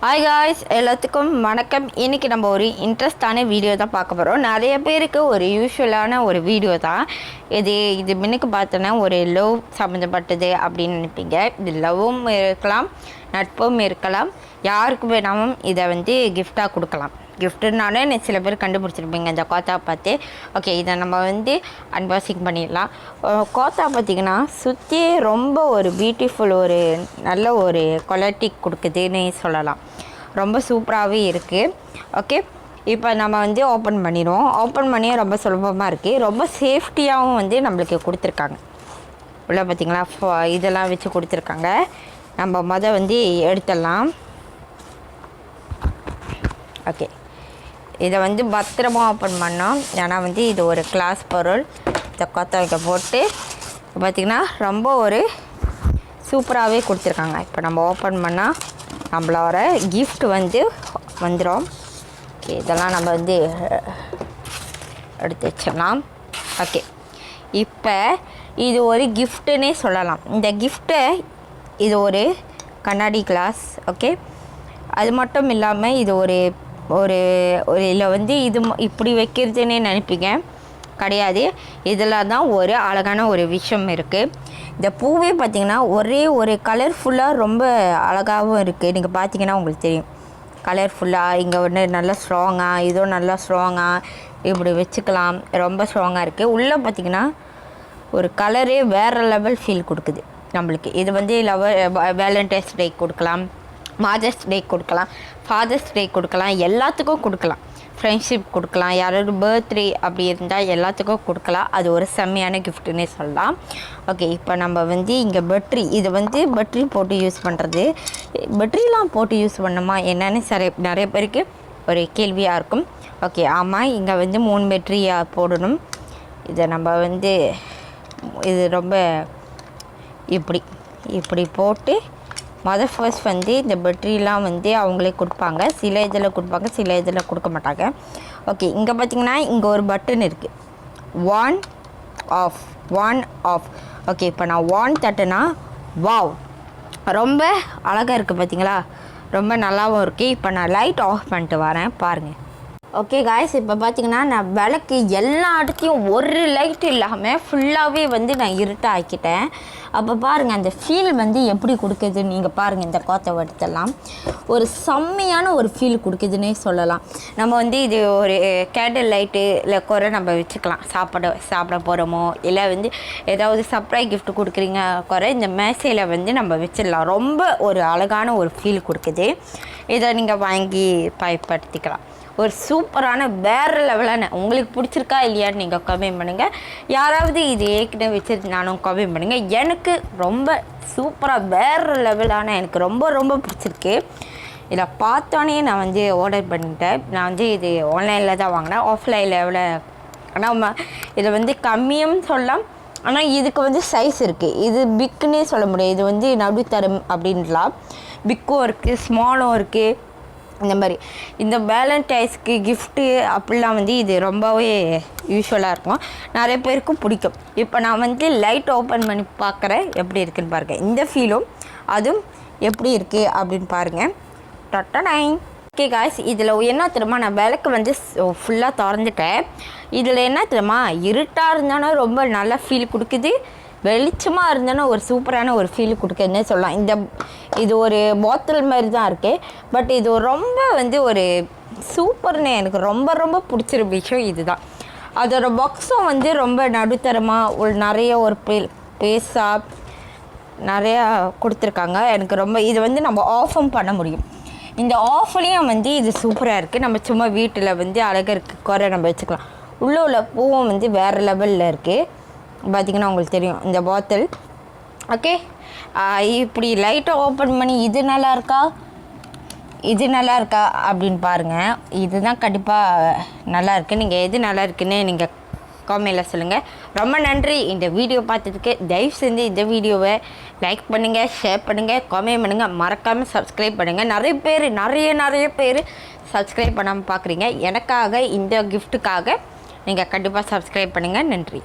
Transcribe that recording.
Hi guys, எல்லாத்துக்கும் வணக்கம். இன்றைக்கி நம்ம ஒரு இன்ட்ரெஸ்டான வீடியோ தான் பார்க்க போகிறோம். நிறைய பேருக்கு ஒரு யூஸ்வலான ஒரு வீடியோ தான் இது முன்னுக்கு பார்த்தோன்னா ஒரு லவ் சம்மந்தப்பட்டது அப்படின்னு நினைப்பீங்க. இது லவ்வும் இருக்கலாம், நட்பும் இருக்கலாம், யாருக்கு வேணாலும் இதை கிஃப்டாக கொடுக்கலாம். கிஃப்ட்டுனாலே சில பேர் கண்டுபிடிச்சிருப்பீங்க இந்த கோத்தா பார்த்து. ஓகே, இதை நம்ம அன்பாக்சிங் பண்ணிடலாம். கோத்தா பார்த்திங்கன்னா சுற்றி ரொம்ப ஒரு பியூட்டிஃபுல், ஒரு நல்ல ஒரு குவாலிட்டி கொடுக்குதுன்னு சொல்லலாம். ரொம்ப சூப்பராகவே இருக்குது. ஓகே, இப்போ நம்ம ஓப்பன் பண்ணிடுவோம். ஓப்பன் பண்ணியே ரொம்ப சுலபமாக இருக்குது. ரொம்ப சேஃப்டியாகவும் நம்மளுக்கு கொடுத்துருக்காங்க. உள்ள பார்த்திங்களா, இதெல்லாம் வச்சு கொடுத்துருக்காங்க. நம்ம எடுத்துடலாம். ஓகே, இதை பத்திரமா ஓப்பன் பண்ணோம். ஏன்னா இது ஒரு கிளாஸ் பொருள். இந்த கொத்தவைக்க போட்டு பார்த்திங்கன்னா ரொம்ப ஒரு சூப்பராகவே கொடுத்துருக்காங்க. இப்போ நம்ம ஓப்பன் பண்ணால் நம்மளோட கிஃப்ட் வந்துடும். ஓகே, இதெல்லாம் நம்ம எடுத்து வச்சிடலாம். ஓகே, இப்போ இது ஒரு கிஃப்ட்டுன்னே சொல்லலாம். இந்த கிஃப்ட்டை இது ஒரு கண்ணாடி கிளாஸ். ஓகே, அது மட்டும் இல்லாமல் இது ஒரு ஒரு ஒரு இல்லை இது இப்படி வைக்கிறதுன்னே நினைப்பீங்க, கிடையாது. இதில் தான் ஒரு அழகான ஒரு விஷயம் இருக்குது. இந்த பூவே பார்த்திங்கன்னா ஒரே ஒரு கலர்ஃபுல்லாக ரொம்ப அழகாகவும் இருக்குது. நீங்கள் பார்த்தீங்கன்னா உங்களுக்கு தெரியும், கலர்ஃபுல்லாக. இங்கே நல்லா ஸ்ட்ராங்காக, இதுவும் நல்லா ஸ்ட்ராங்காக இப்படி வச்சுக்கலாம். ரொம்ப ஸ்ட்ராங்காக இருக்குது. உள்ளே பார்த்திங்கன்னா ஒரு கலரே வேறு லெவல் ஃபீல் கொடுக்குது நம்மளுக்கு. இது வேலண்டைன்ஸ் டே கொடுக்கலாம், மதர்ஸ் டே கொடுக்கலாம், ஃபாதர்ஸ் டே கொடுக்கலாம், எல்லாத்துக்கும் கொடுக்கலாம். ஃப்ரெண்ட்ஷிப் கொடுக்கலாம், யாராவது பர்த்டே அப்படி இருந்தால் எல்லாத்துக்கும் கொடுக்கலாம். அது ஒரு செம்மையான கிஃப்ட்டுன்னே சொல்லலாம். ஓகே, இப்போ நம்ம இங்கே பேட்ரி, இது பேட்ரி போட்டு யூஸ் பண்ணுறது. பேட்ரிலாம் போட்டு யூஸ் பண்ணோமா என்னென்னு நிறைய பேருக்கு ஒரு கேள்வியாக இருக்கும். ஓகே, ஆமாம், இங்கே 3 பேட்ரியாக போடணும். இதை நம்ம இது ரொம்ப இப்படி போட்டு ஃபர்ஸ்ட் இந்த பேட்ரிலாம் அவங்களே கொடுப்பாங்க. சில இதில் கொடுப்பாங்க, சில இதில் கொடுக்க மாட்டாங்க. ஓகே, இங்கே பார்த்திங்கன்னா இங்கே ஒரு பட்டன் இருக்குது, ஆன் ஆஃப். ஓகே, இப்போ நான் ஆன் தட்டுனா வாவ், ரொம்ப அழகாக இருக்குது பார்த்திங்களா, ரொம்ப நல்லாவும் இருக்குது. இப்போ நான் லைட் ஆஃப் பண்ணிட்டு வரேன், பாருங்கள். ஓகே காய்ஸ், இப்போ பார்த்திங்கன்னா நான் விளக்கு எல்லா இடத்தையும் ஒரு லைட் இல்லாமல் ஃபுல்லாகவே நான் இருட்டாக ஆக்கிட்டேன். அப்போ பாருங்கள் அந்த ஃபீல் எப்படி கொடுக்குதுன்னு நீங்கள் பாருங்கள். இந்த கோத்தை வட்டத்தெல்லாம் ஒரு செம்மையான ஒரு ஃபீல் கொடுக்குதுன்னே சொல்லலாம். நம்ம இது ஒரு கேண்டில் லைட்டு இல்லை குறை நம்ம வச்சுக்கலாம். சாப்பிட போகிறோமோ இல்லை ஏதாவது சர்ப்ரைஸ் கிஃப்ட் கொடுக்குறீங்க குறை இந்த மேசையில் நம்ம வச்சிடலாம். ரொம்ப ஒரு அழகான ஒரு ஃபீல் கொடுக்குது. இதை நீங்கள் வாங்கி பயன்படுத்திக்கலாம். ஒரு சூப்பரான வேறு லெவலான, உங்களுக்கு பிடிச்சிருக்கா இல்லையான்னு நீங்கள் கமெண்ட் பண்ணுங்கள். யாராவது இது ஏற்கனவே வச்சுருந்தாலும் கமெண்ட் பண்ணுங்கள். எனக்கு ரொம்ப சூப்பராக வேறு லெவலான, எனக்கு ரொம்ப ரொம்ப பிடிச்சிருக்கு. இதை பார்த்தோன்னே நான் ஆர்டர் பண்ணிட்டேன். நான் இது ஆன்லைனில் தான் வாங்கினேன், ஆஃப்லைனில் எவ்வளோ. ஆனால் இதை கம்மியும் சொல்லலாம், ஆனால் இதுக்கு சைஸ் இருக்குது. இது பிக்குன்னே சொல்ல முடியாது. இது நடுத்தரம் அப்படின்லாம். பிக்கும் இருக்குது, ஸ்மாலும் இருக்குது. இந்த மாதிரி இந்த வேலண்டைன்ஸ்க்கு கிஃப்ட்டு அப்படிலாம் இது ரொம்பவே யூஸ்வலாக இருக்கும், நிறைய பேருக்கும் பிடிக்கும். இப்போ நான் லைட் ஓப்பன் பண்ணி பார்க்குறேன் எப்படி இருக்குதுன்னு பாருங்கள். இந்த ஃபீலும் அதுவும் எப்படி இருக்குது அப்படின்னு பாருங்கள். டொட்டனைன். ஓகே காய்ஸ், இதில் என்ன தெரியுமா, நான் விளக்கு ஃபுல்லாக திறந்துட்டேன். இதில் என்ன தெரியுமா, இருட்டாக இருந்தாலும் ரொம்ப நல்லா ஃபீல் கொடுக்குது, வெளிச்சமாக இருந்தோன்னா ஒரு சூப்பரான ஒரு ஃபீல் கொடுக்குதுன்னே சொல்லலாம். இது ஒரு பாட்டில் மாதிரி தான் இருக்குது, பட் இது ரொம்ப ஒரு சூப்பர்னு எனக்கு ரொம்ப ரொம்ப பிடிச்சிரு விஷயம் இதுதான். அதோட பாக்ஸும் ரொம்ப நடுத்தரமாக ஒரு நிறைய ஒரு பேஸாக நிறையா கொடுத்துருக்காங்க. எனக்கு ரொம்ப இது நம்ம ஆஃபும் பண்ண முடியும். இந்த ஆஃப்லேயும் இது சூப்பராக இருக்குது. நம்ம சும்மா வீட்டில் அழகாக இருக்குது குறை நம்ம வச்சுக்கலாம். உள்ள பூவும் வேறு லெவலில் இருக்குது. பார்த்திங்கன்னா உங்களுக்கு தெரியும் இந்த பாட்டில். ஓகே, இப்படி லைட்டை ஓப்பன் பண்ணி இது நல்லா இருக்கா அப்படின்னு பாருங்கள். இதுதான் கண்டிப்பாக நல்லா இருக்குது. நீங்கள் எது நல்லா இருக்குன்னு நீங்கள் காமெண்ட்டில் சொல்லுங்கள். ரொம்ப நன்றி இந்த வீடியோ பார்த்ததுக்கு. தயவு செஞ்சு இந்த வீடியோவை லைக் பண்ணுங்கள், ஷேர் பண்ணுங்கள், காமெண்ட் பண்ணுங்கள், மறக்காமல் சப்ஸ்கிரைப் பண்ணுங்கள். நிறைய பேர் சப்ஸ்கிரைப் பண்ணாமல் பார்க்குறீங்க. எனக்காக இந்த கிஃப்ட்டுக்காக நீங்கள் கண்டிப்பாக சப்ஸ்கிரைப் பண்ணுங்கள். நன்றி.